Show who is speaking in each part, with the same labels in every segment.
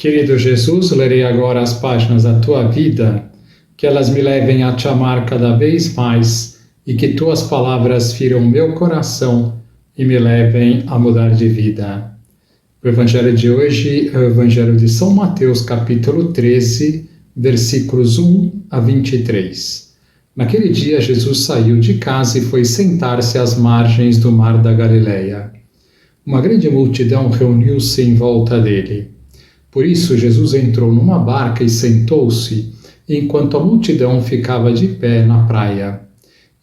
Speaker 1: Querido Jesus, lerei agora as páginas da tua vida, que elas me levem a te amar cada vez mais e que tuas palavras firam meu coração e me levem a mudar de vida. O Evangelho de hoje é o Evangelho de São Mateus, capítulo 13, versículos 1 a 23. Naquele dia, Jesus saiu de casa e foi sentar-se às margens do mar da Galileia. Uma grande multidão reuniu-se em volta dele. Por isso, Jesus entrou numa barca e sentou-se, enquanto a multidão ficava de pé na praia.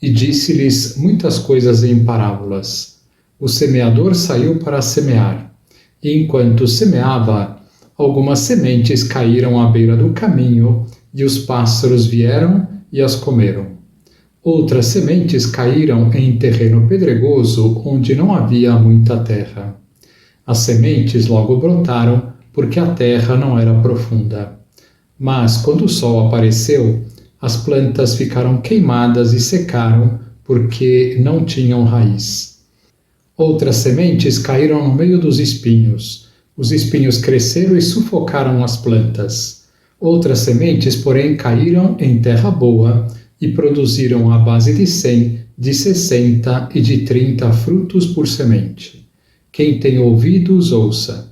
Speaker 1: E disse-lhes muitas coisas em parábolas. O semeador saiu para semear. E enquanto semeava, algumas sementes caíram à beira do caminho, e os pássaros vieram e as comeram. Outras sementes caíram em terreno pedregoso, onde não havia muita terra. As sementes logo brotaram, porque a terra não era profunda. Mas, quando o sol apareceu, as plantas ficaram queimadas e secaram, porque não tinham raiz. Outras sementes caíram no meio dos espinhos. Os espinhos cresceram e sufocaram as plantas. Outras sementes, porém, caíram em terra boa e produziram à base de 100, de 60 e de 30 frutos por semente. Quem tem ouvidos, ouça.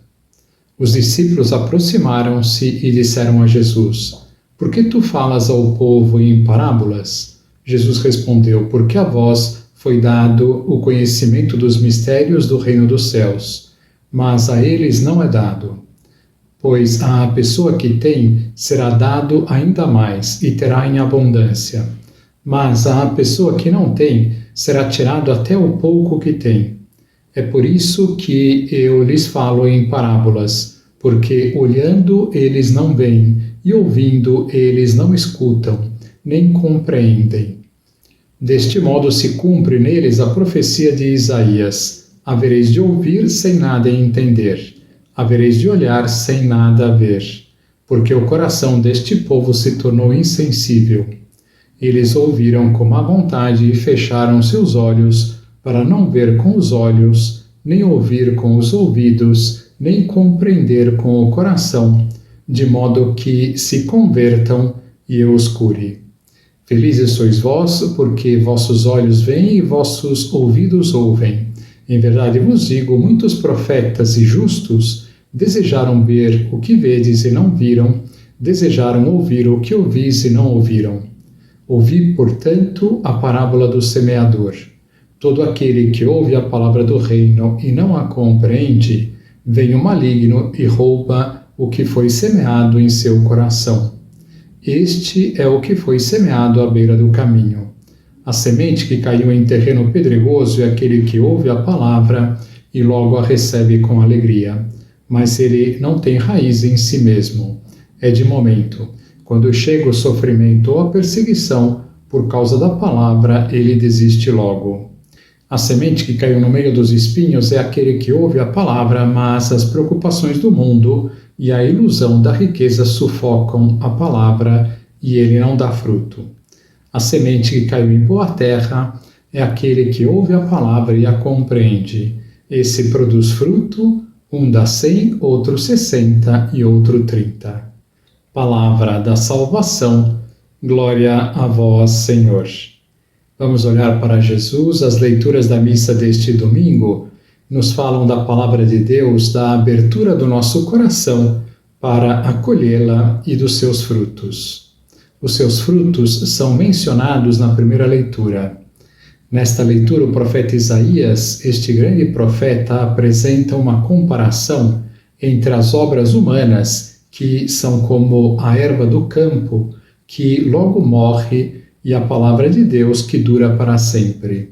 Speaker 1: Os discípulos aproximaram-se e disseram a Jesus: Por que tu falas ao povo em parábolas? Jesus respondeu: Porque a vós foi dado o conhecimento dos mistérios do reino dos céus, mas a eles não é dado. Pois à pessoa que tem será dado ainda mais e terá em abundância. Mas à pessoa que não tem será tirado até o pouco que tem. É por isso que eu lhes falo em parábolas, porque olhando eles não veem e ouvindo eles não escutam, nem compreendem. Deste modo se cumpre neles a profecia de Isaías: havereis de ouvir sem nada entender, havereis de olhar sem nada ver, porque o coração deste povo se tornou insensível. Eles ouviram com má vontade e fecharam seus olhos, para não ver com os olhos, nem ouvir com os ouvidos, nem compreender com o coração, de modo que se convertam e eu os cure. Felizes sois vós, porque vossos olhos veem e vossos ouvidos ouvem. Em verdade vos digo, muitos profetas e justos desejaram ver o que vedes e não viram, desejaram ouvir o que ouvis e não ouviram. Ouvi, portanto, a parábola do semeador. Todo aquele que ouve a palavra do reino e não a compreende, vem o maligno e rouba o que foi semeado em seu coração. Este é o que foi semeado à beira do caminho. A semente que caiu em terreno pedregoso é aquele que ouve a palavra e logo a recebe com alegria, mas ele não tem raiz em si mesmo. É de momento. Quando chega o sofrimento ou a perseguição, por causa da palavra, ele desiste logo. A semente que caiu no meio dos espinhos é aquele que ouve a palavra, mas as preocupações do mundo e a ilusão da riqueza sufocam a palavra e ele não dá fruto. A semente que caiu em boa terra é aquele que ouve a palavra e a compreende. Esse produz fruto, um dá 100, outro 60 e outro 30. Palavra da salvação, glória a vós, Senhor. Vamos olhar para Jesus. As leituras da missa deste domingo nos falam da palavra de Deus, da abertura do nosso coração para acolhê-la e dos seus frutos. Os seus frutos são mencionados na primeira leitura. Nesta leitura, o profeta Isaías, este grande profeta, apresenta uma comparação entre as obras humanas, que são como a erva do campo, que logo morre, e a palavra de Deus, que dura para sempre.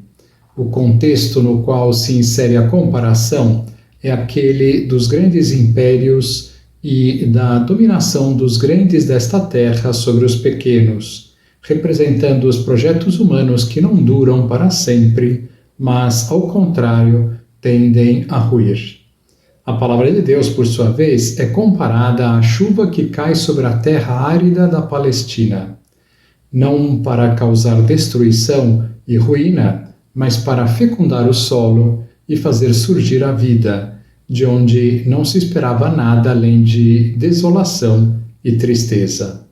Speaker 1: O contexto no qual se insere a comparação é aquele dos grandes impérios e da dominação dos grandes desta terra sobre os pequenos, representando os projetos humanos que não duram para sempre, mas, ao contrário, tendem a ruir. A palavra de Deus, por sua vez, é comparada à chuva que cai sobre a terra árida da Palestina, não para causar destruição e ruína, mas para fecundar o solo e fazer surgir a vida, de onde não se esperava nada além de desolação e tristeza.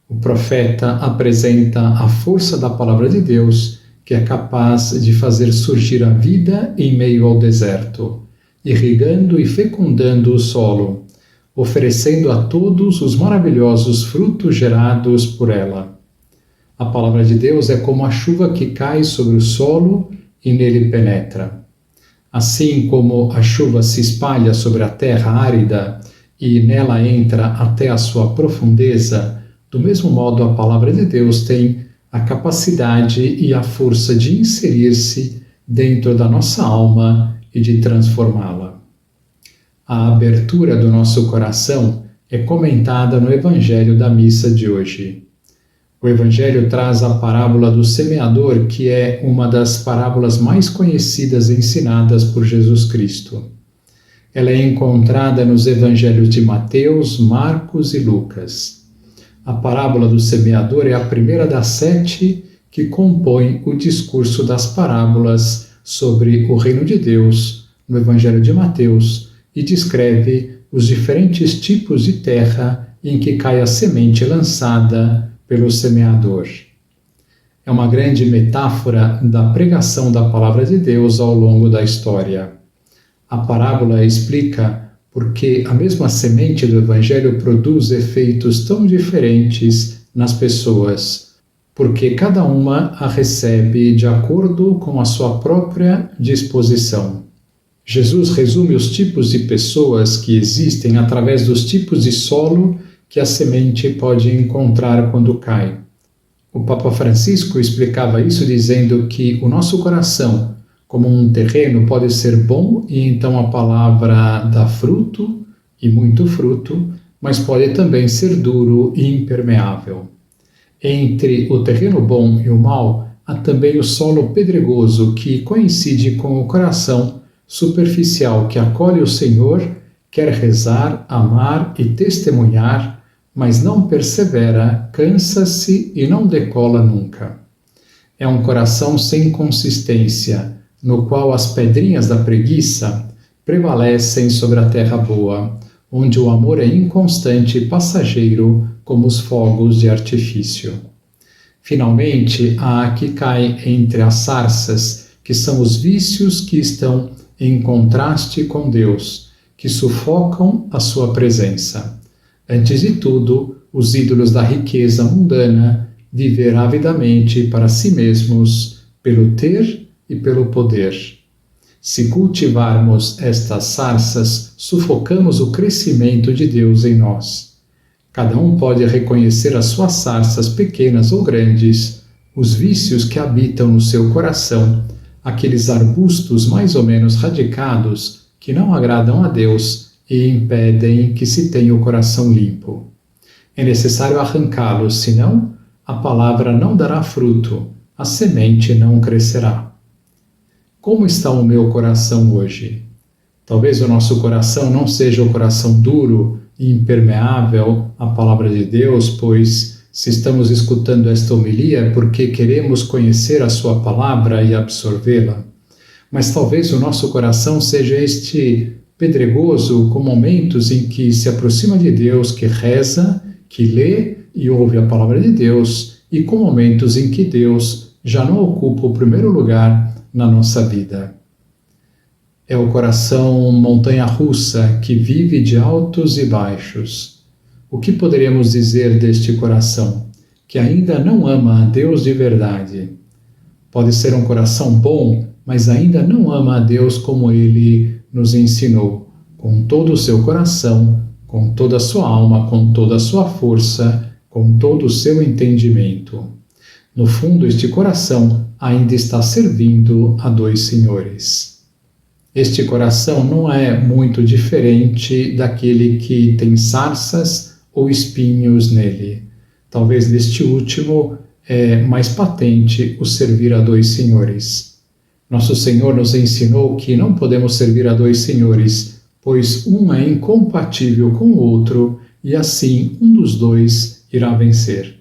Speaker 1: O profeta apresenta a força da palavra de Deus, que é capaz de fazer surgir a vida em meio ao deserto, irrigando e fecundando o solo, oferecendo a todos os maravilhosos frutos gerados por ela. A palavra de Deus é como a chuva que cai sobre o solo e nele penetra. Assim como a chuva se espalha sobre a terra árida e nela entra até a sua profundeza, do mesmo modo a palavra de Deus tem a capacidade e a força de inserir-se dentro da nossa alma e de transformá-la. A abertura do nosso coração é comentada no Evangelho da missa de hoje. O Evangelho traz a parábola do semeador, que é uma das parábolas mais conhecidas e ensinadas por Jesus Cristo. Ela é encontrada nos Evangelhos de Mateus, Marcos e Lucas. A parábola do semeador é a primeira das 7 que compõem o discurso das parábolas sobre o reino de Deus no Evangelho de Mateus e descreve os diferentes tipos de terra em que cai a semente lançada pelo semeador. É uma grande metáfora da pregação da palavra de Deus ao longo da história. A parábola explica porque a mesma semente do Evangelho produz efeitos tão diferentes nas pessoas, porque cada uma a recebe de acordo com a sua própria disposição. Jesus resume os tipos de pessoas que existem através dos tipos de solo que a semente pode encontrar quando cai. O Papa Francisco explicava isso dizendo que o nosso coração, como um terreno, pode ser bom e então a palavra dá fruto, e muito fruto, mas pode também ser duro e impermeável. Entre o terreno bom e o mau, há também o solo pedregoso, que coincide com o coração superficial que acolhe o Senhor, quer rezar, amar e testemunhar, mas não persevera, cansa-se e não decola nunca. É um coração sem consistência, no qual as pedrinhas da preguiça prevalecem sobre a terra boa, onde o amor é inconstante e passageiro como os fogos de artifício. Finalmente, há a que cai entre as sarças, que são os vícios que estão em contraste com Deus, que sufocam a sua presença. Antes de tudo, os ídolos da riqueza mundana, viver avidamente para si mesmos, pelo ter e pelo poder. Se cultivarmos estas sarças, sufocamos o crescimento de Deus em nós. Cada um pode reconhecer as suas sarças pequenas ou grandes, os vícios que habitam no seu coração, aqueles arbustos mais ou menos radicados que não agradam a Deus e impedem que se tenha o coração limpo. É necessário arrancá-los, senão a palavra não dará fruto, a semente não crescerá. Como está o meu coração hoje? Talvez o nosso coração não seja o coração duro e impermeável à palavra de Deus, pois se estamos escutando esta homilia é porque queremos conhecer a sua palavra e absorvê-la. Mas talvez o nosso coração seja este pedregoso, com momentos em que se aproxima de Deus, que reza, que lê e ouve a palavra de Deus, e com momentos em que Deus já não ocupa o primeiro lugar na nossa vida. É o coração montanha-russa que vive de altos e baixos. O que poderíamos dizer deste coração? Que ainda não ama a Deus de verdade. Pode ser um coração bom, mas ainda não ama a Deus como Ele nos ensinou, com todo o seu coração, com toda a sua alma, com toda a sua força, com todo o seu entendimento. No fundo, este coração ainda está servindo a dois senhores. Este coração não é muito diferente daquele que tem sarças ou espinhos nele. Talvez neste último é mais patente o servir a dois senhores. Nosso Senhor nos ensinou que não podemos servir a dois senhores, pois um é incompatível com o outro e assim um dos dois irá vencer.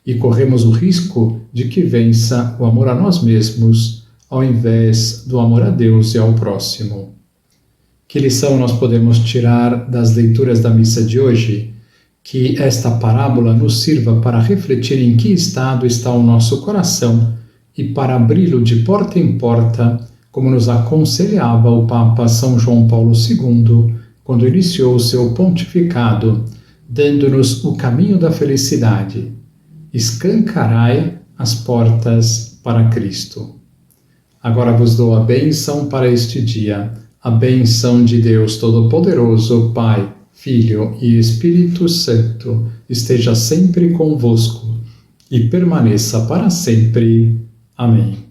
Speaker 1: E corremos o risco de que vença o amor a nós mesmos, ao invés do amor a Deus e ao próximo. Que lição nós podemos tirar das leituras da missa de hoje? Que esta parábola nos sirva para refletir em que estado está o nosso coração e para abri-lo de porta em porta, como nos aconselhava o Papa São João Paulo II quando iniciou o seu pontificado, dando-nos o caminho da felicidade. Escancarai as portas para Cristo. Agora vos dou a bênção para este dia. A bênção de Deus Todo-Poderoso, Pai, Filho e Espírito Santo, esteja sempre convosco e permaneça para sempre. Amém.